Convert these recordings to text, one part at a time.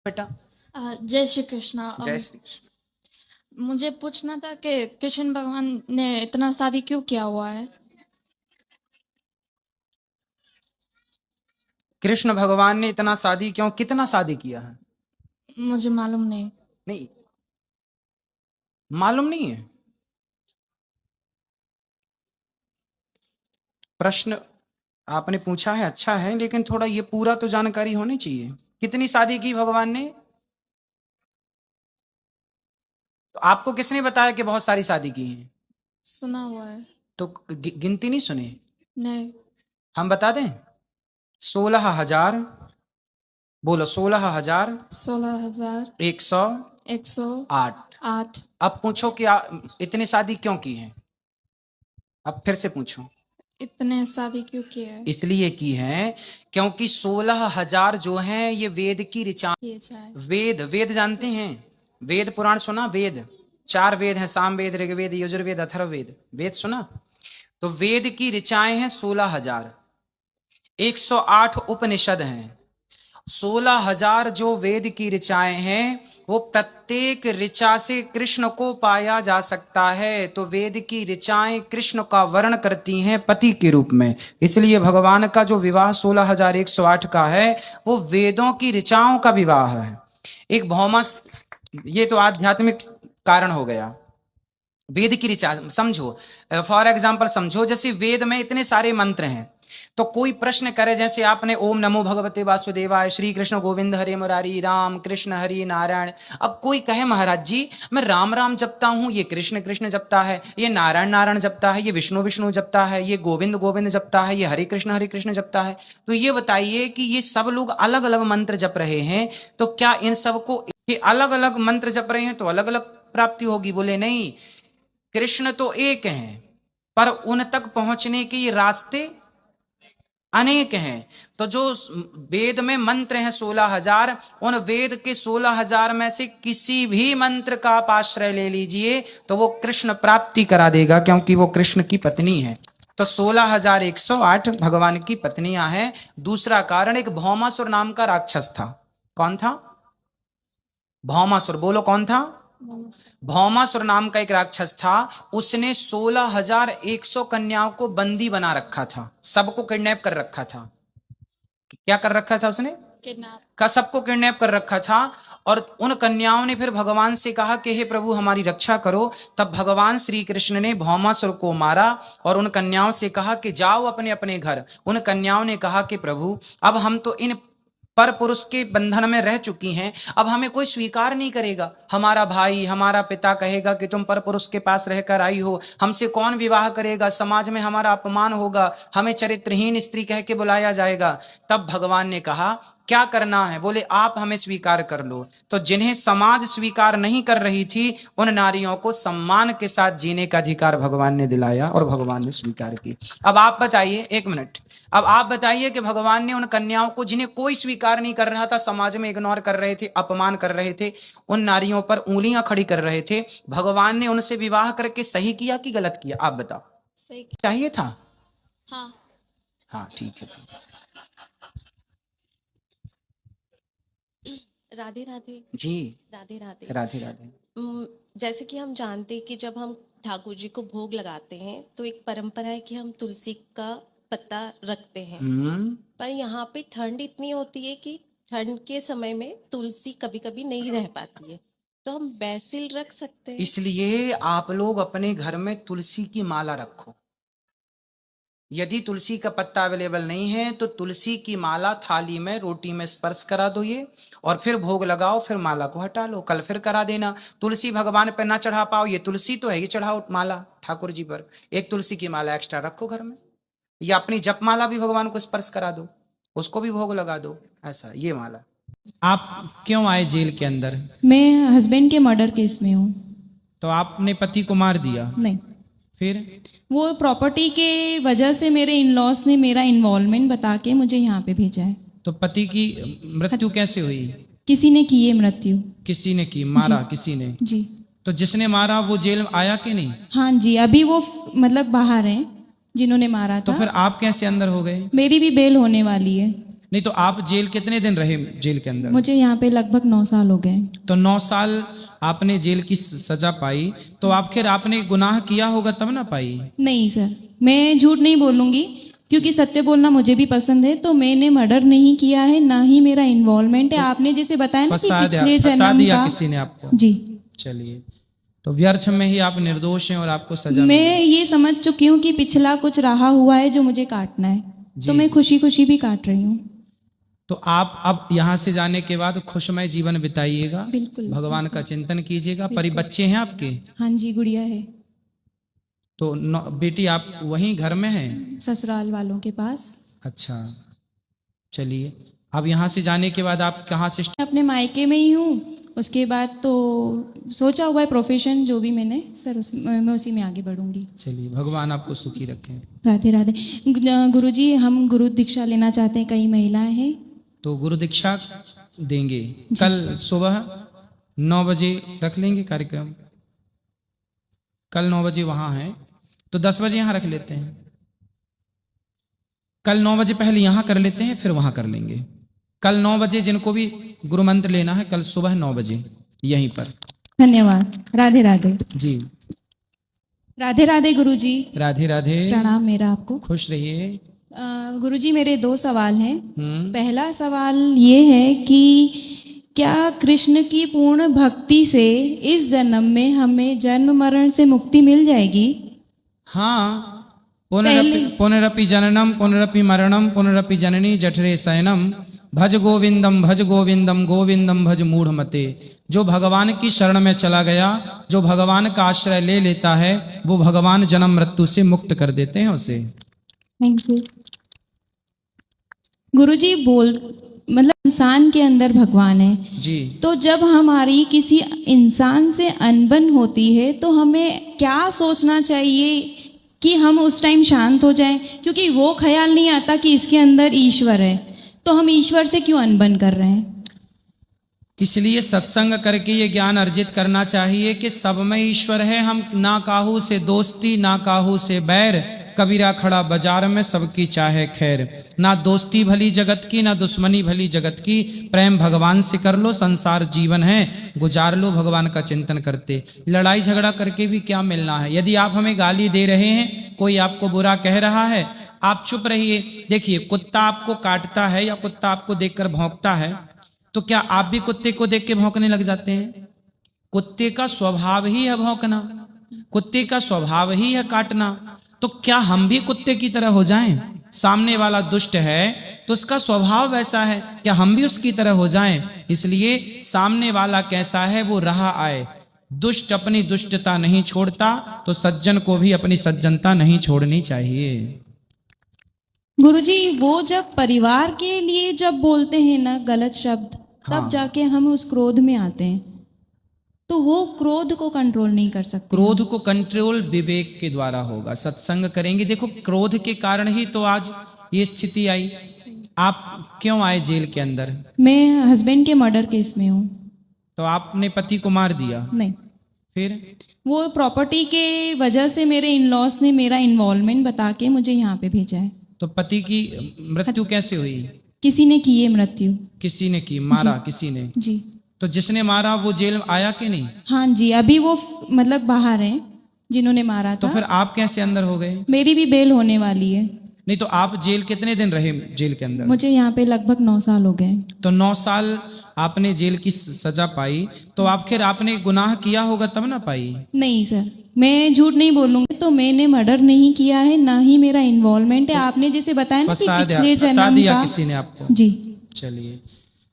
बेटा। जय श्री कृष्णा। जय श्री कृष्ण। मुझे पूछना था कि कृष्ण भगवान ने इतना शादी क्यों किया हुआ है? कृष्ण भगवान ने इतना शादी क्यों, कितना शादी किया है? मुझे मालूम नहीं। नहीं मालूम नहीं है। प्रश्न आपने पूछा है, अच्छा है, लेकिन थोड़ा ये पूरा तो जानकारी होनी चाहिए। कितनी शादी की भगवान ने? तो आपको किसने बताया कि बहुत सारी शादी की हैं? सुना हुआ है। तो गिनती नहीं सुनी? नहीं। हम बता दें। 16,000। बोलो 16,000। 16,000। 108। 108। अब पूछो कि इतने शादी क्यों की हैं? अब फिर से पूछो। इतने शादी क्यों किए है? इसलिए की है क्योंकि 16,000 जो हैं ये वेद की ऋचा। ये जाए। वेद, वेद जानते हैं? वेद पुराण सुना? वेद 4 वेद हैं, साम वेद, ऋग्वेद, यजुर्वेद, अथर्ववेद। वेद सुना? तो वेद की ऋचाएं हैं 16,000। 108 उपनिषद हैं। 16,000 जो वेद की ऋचाएं हैं, वो प्रत्येक ऋचा से कृष्ण को पाया जा सकता है। तो वेद की ऋचाएं कृष्ण का वर्ण करती हैं पति के रूप में। इसलिए भगवान का जो विवाह 16,108 का है, वो वेदों की ऋचाओं का विवाह है। एक भौमा, ये तो आध्यात्मिक कारण हो गया। वेद की ऋचा समझो, फॉर एग्जाम्पल समझो, जैसे वेद में इतने सारे मंत्र हैं, तो कोई प्रश्न करे, जैसे आपने ओम नमो भगवते वासुदेवाय, श्री कृष्ण गोविंद हरे मुरारी, राम कृष्ण हरि नारायण। अब कोई कहे महाराज जी मैं राम राम जपता हूं, ये कृष्ण कृष्ण जपता है, ये नारायण नारायण जपता है, ये विष्णु विष्णु जपता है, ये गोविंद गोविंद जपता है, ये हरे कृष्ण जपता है, तो ये बताइए कि ये सब लोग अलग अलग मंत्र जप रहे हैं, तो क्या इन सबको अलग अलग मंत्र जप रहे हैं तो अलग अलग प्राप्ति होगी? बोले नहीं, कृष्ण तो एक हैं, पर उन तक पहुंचने के रास्ते अनेक हैं। तो जो वेद में मंत्र हैं 16,000, उन वेद के 16,000 में से किसी भी मंत्र का आप आश्रय ले लीजिए तो वो कृष्ण प्राप्ति करा देगा, क्योंकि वो कृष्ण की पत्नी है। तो 16,108 भगवान की पत्नियां हैं। दूसरा कारण, एक भौमासुर नाम का राक्षस था। कौन था? भौमासुर। बोलो कौन था? भौमासुर नाम का एक राक्षस था। उसने 16,100 कन्याओं को बंदी बना रखा था, सबको किडनैप कर रखा था। क्या कर रखा था उसने? किडनैप। सबको किडनैप कर रखा था। और उन कन्याओं ने फिर भगवान से कहा कि हे प्रभु हमारी रक्षा करो। तब भगवान श्री कृष्ण ने भौमासुर को मारा और उन कन्याओं से कहा कि जाओ अपने अपने घर। उन कन्याओं ने कहा कि प्रभु अब हम तो इन पर पुरुष के बंधन में रह चुकी हैं, अब हमें कोई स्वीकार नहीं करेगा। हमारा भाई, हमारा पिता कहेगा कि तुम पर पुरुष के पास रहकर आई हो, हमसे कौन विवाह करेगा, समाज में हमारा अपमान होगा, हमें चरित्रहीन स्त्री कह के बुलाया जाएगा। तब भगवान ने कहा क्या करना है? बोले आप हमें स्वीकार कर लो। तो जिन्हें समाज स्वीकार नहीं कर रही थी, उन नारियों को सम्मान के साथ जीने का अधिकार भगवान ने दिलाया और भगवान ने स्वीकार की। अब आप बताइए, एक मिनट, अब आप बताइए कि भगवान ने उन कन्याओं को जिन्हें कोई स्वीकार नहीं कर रहा था, समाज में इग्नोर कर रहे थे, अपमान कर रहे थे, उन नारियों पर उंगलियां खड़ी कर रहे थे, भगवान ने उनसे विवाह करके सही किया कि गलत किया? आप बताओ। सही। चाहिए था? हाँ। हाँ ठीक है। राधे राधे। जी राधे राधे। राधे राधे। जैसे कि हम जानते हैं कि जब हम ठाकुर जी को भोग लगाते हैं तो एक परंपरा है कि हम तुलसी का पत्ता रखते हैं। पर यहाँ पे ठंड इतनी होती है कि ठंड के समय में तुलसी कभी कभी नहीं रह पाती है, तो हम बैसिल रख सकते हैं। इसलिए आप लोग अपने घर में तुलसी की माला रखो। यदि तुलसी का पत्ता अवेलेबल नहीं है तो तुलसी की माला थाली में, रोटी में स्पर्श करा दो ये, और फिर भोग लगाओ, फिर माला को हटा लो, कल फिर करा देना। तुलसी भगवान पर ना चढ़ा पाओ, ये तुलसी तो है, ये चढ़ाओ माला ठाकुर जी पर। एक तुलसी की माला एक्स्ट्रा रखो घर में, या अपनी जप माला भी भगवान को स्पर्श करा दो, उसको भी भोग लगा दो। ऐसा ये माला। आप क्यों आए जेल के अंदर? मैं हस्बैंड के मर्डर केस में हूँ। तो आपने पति को मार दिया? नहीं, फिर? वो प्रॉपर्टी के वजह से मेरे इन लॉज ने मेरा इन्वॉल्वमेंट बता के मुझे यहाँ पे भेजा है। तो पति की मृत्यु कैसे हुई? किसी ने की है मृत्यु। किसी ने की? मारा किसी ने? जी। तो जिसने मारा वो जेल आया कि नहीं? हाँ जी, अभी वो मतलब बाहर हैं जिन्होंने मारा तो था। फिर आप कैसे अंदर हो गए? मेरी भी बेल होने वाली है। नहीं तो आप जेल कितने दिन रहे जेल के अंदर? मुझे यहाँ पे लगभग 9 साल हो गए। तो 9 साल आपने जेल की सजा पाई, तो आखिर आपने गुनाह किया होगा तब ना पाई? नहीं सर, मैं झूठ नहीं बोलूँगी क्योंकि सत्य बोलना मुझे भी पसंद है। तो मैंने मर्डर नहीं किया है, ना ही मेरा इन्वॉल्वमेंट है। आपने जैसे बताया ना कि पिछले फंसा जन्म दिया का। किसी ने आपको? जी, चलिए, तो व्यर्थ में ही आप निर्दोष हैं और आपको सजा मैं ये समझ चुकी हूँ कि पिछला कुछ रहा हुआ है जो मुझे काटना है, तो मैं खुशी खुशी भी काट रही हूँ। तो आप अब यहाँ से जाने के बाद खुशमय जीवन बिताइएगा, बिल्कुल। भगवान का चिंतन कीजिएगा। बच्चे हैं आपके? हाँ जी, गुड़िया है। तो बेटी आप वहीं घर में हैं? ससुराल वालों के पास। अच्छा, चलिए, अब यहाँ से जाने के बाद आप कहाँ से अपने मायके में ही हूँ। उसके बाद तो सोचा हुआ है प्रोफेशन जो भी मैंने सर, मैं उसी में आगे बढ़ूंगी। चलिए, भगवान आपको सुखी रखें। राधे राधे। गुरुजी, हम गुरु दीक्षा लेना चाहते हैं, कई महिलाएं हैं। तो गुरु दीक्षा देंगे कल सुबह 9 बजे रख लेंगे कार्यक्रम। कल 9 बजे वहाँ है, तो 10 बजे यहाँ रख लेते हैं। कल 9 बजे पहले यहाँ कर लेते हैं, फिर वहाँ कर लेंगे। कल 9 बजे जिनको भी गुरु मंत्र लेना है, कल सुबह 9 बजे यहीं पर। धन्यवाद। राधे राधे। जी, राधे राधे गुरुजी। राधे राधे। प्रणाम मेरा आपको। खुश रहिए। गुरुजी, मेरे 2 सवाल हैं। पहला सवाल ये है कि क्या कृष्ण की पूर्ण भक्ति से इस जन्म में हमें जन्म मरण से मुक्ति मिल जाएगी? हाँ, पुनरपि जननम पुनरपि मरणम पुनरपि जननी जठरे शयनम भज गोविंदम गोविंदम भज मूढ़मते। जो भगवान की शरण में चला गया, जो भगवान का आश्रय ले लेता है, वो भगवान जन्म मृत्यु से मुक्त कर देते हैं उसे। थैंक यू गुरुजी। मतलब इंसान के अंदर भगवान है जी। तो जब हमारी किसी इंसान से अनबन होती है तो हमें क्या सोचना चाहिए कि हम उस टाइम शांत हो जाएं? क्योंकि वो ख्याल नहीं आता कि इसके अंदर ईश्वर है, तो हम ईश्वर से क्यों अनबन कर रहे हैं? इसलिए सत्संग करके ये ज्ञान अर्जित करना चाहिए कि सब में ईश्वर है। हम ना काहू से दोस्ती ना काहू से बैर, कबीरा खड़ा बाजार में सबकी चाहे खैर। ना दोस्ती भली जगत की, ना दुश्मनी भली जगत की, प्रेम भगवान से कर लो, संसार जीवन है गुजार लो भगवान का चिंतन करते। लड़ाई झगड़ा करके भी क्या मिलना है? यदि आप हमें गाली दे रहे हैं, कोई आपको बुरा कह रहा है, आप चुप रहिए। देखिए, कुत्ता आपको काटता है या कुत्ता आपको देखकर भौंकता है, तो क्या आप भी कुत्ते को देख के भौंकने लग जाते हैं? कुत्ते का स्वभाव ही है भौंकना, कुत्ते का स्वभाव ही है काटना। तो क्या हम भी कुत्ते की तरह हो जाएं? सामने वाला दुष्ट है तो उसका स्वभाव वैसा है, क्या हम भी उसकी तरह हो जाएं? इसलिए सामने वाला कैसा है वो रहा आए। दुष्ट अपनी दुष्टता नहीं छोड़ता, तो सज्जन को भी अपनी सज्जनता नहीं छोड़नी चाहिए। गुरुजी, वो जब परिवार के लिए जब बोलते हैं ना गलत शब्द, तब जाके हम उस क्रोध में आते हैं, तो वो क्रोध को कंट्रोल नहीं कर सकते। क्रोध को कंट्रोल विवेक के द्वारा होगा, सत्संग करेंगे। देखो, क्रोध के कारण ही तो आज ये स्थिति आई। आप क्यों आए जेल के अंदर? मैं हस्बैंड के मर्डर केस में हूँ। तो आपने पति को मार दिया? नहीं, फिर वो प्रॉपर्टी के वजह से मेरे इन लॉस ने मेरा इन्वॉल्वमेंट बता के मुझे यहाँ पे भेजा है। तो पति की मृत्यु कैसे हुई? किसी ने की है मृत्यु। किसी ने की? मारा किसी ने? जी। तो जिसने मारा वो जेल आया कि नहीं? हाँ जी, अभी वो मतलब बाहर हैं जिन्होंने मारा तो था। फिर आप कैसे अंदर हो गए? मेरी भी बेल होने वाली है। नहीं तो आप जेल कितने दिन रहे जेल के अंदर? मुझे यहाँ पे लगभग 9 साल हो गए। तो 9 साल आपने जेल की सजा पाई, तो आखिर आपने गुनाह किया होगा तब ना पाई? नहीं सर, मैं झूठ नहीं बोलूंगी। तो मैंने मर्डर नहीं किया है, ना ही मेरा इन्वॉल्वमेंट है। आपने जैसे बताया ना कि पिछले जन्म का। किसी ने आपको? जी। चलिए,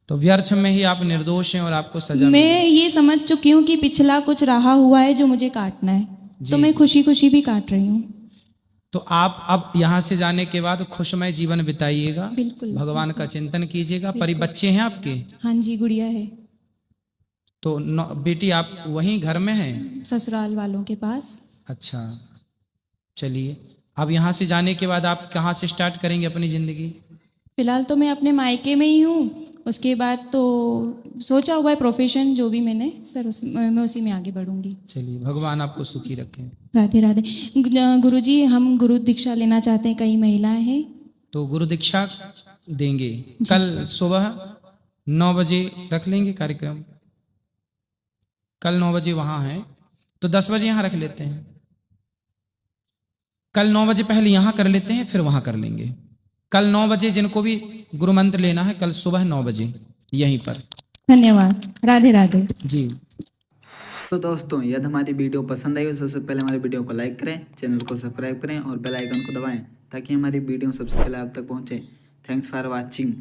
तो व्यर्थ में ही आप निर्दोष हैं और आपको सजा मैं ये समझ चुकी हूँ कि पिछला कुछ रहा हुआ है जो मुझे काटना है, तो मैं खुशी खुशी भी काट रही हूँ। तो आप अब यहाँ से जाने के बाद खुशमय जीवन बिताइएगा, बिल्कुल। भगवान का चिंतन कीजिएगा। बच्चे हैं आपके? हाँ जी, गुड़िया है। तो बेटी आप वहीं घर में हैं? ससुराल वालों के पास। अच्छा, चलिए, अब यहाँ से जाने के बाद आप कहाँ से स्टार्ट करेंगे अपनी जिंदगी? फिलहाल तो मैं अपने मायके में ही हूँ। उसके बाद तो सोचा हुआ है प्रोफेशन जो भी मैंने सर, मैं उसी में आगे बढ़ूंगी। चलिए, भगवान आपको सुखी रखें। राधे राधे। गुरुजी, हम गुरु दीक्षा लेना चाहते हैं, कई महिलाएं हैं। तो गुरु दीक्षा देंगे। कल सुबह 9 बजे रख लेंगे कार्यक्रम। कल 9 बजे वहाँ है तो 10 बजे यहाँ रख लेते हैं। कल 9 बजे पहले यहाँ कर लेते हैं, फिर वहाँ कर लेंगे। कल 9 बजे जिनको भी गुरु मंत्र लेना है, कल सुबह 9 बजे यहीं पर। धन्यवाद। राधे राधे जी। तो दोस्तों, यदि हमारी वीडियो पसंद आई हो सबसे पहले हमारी वीडियो को लाइक करें, चैनल को सब्सक्राइब करें और बेल आइकन को दबाएं ताकि हमारी वीडियो सबसे पहले आप तक पहुंचे। Thanks for watching.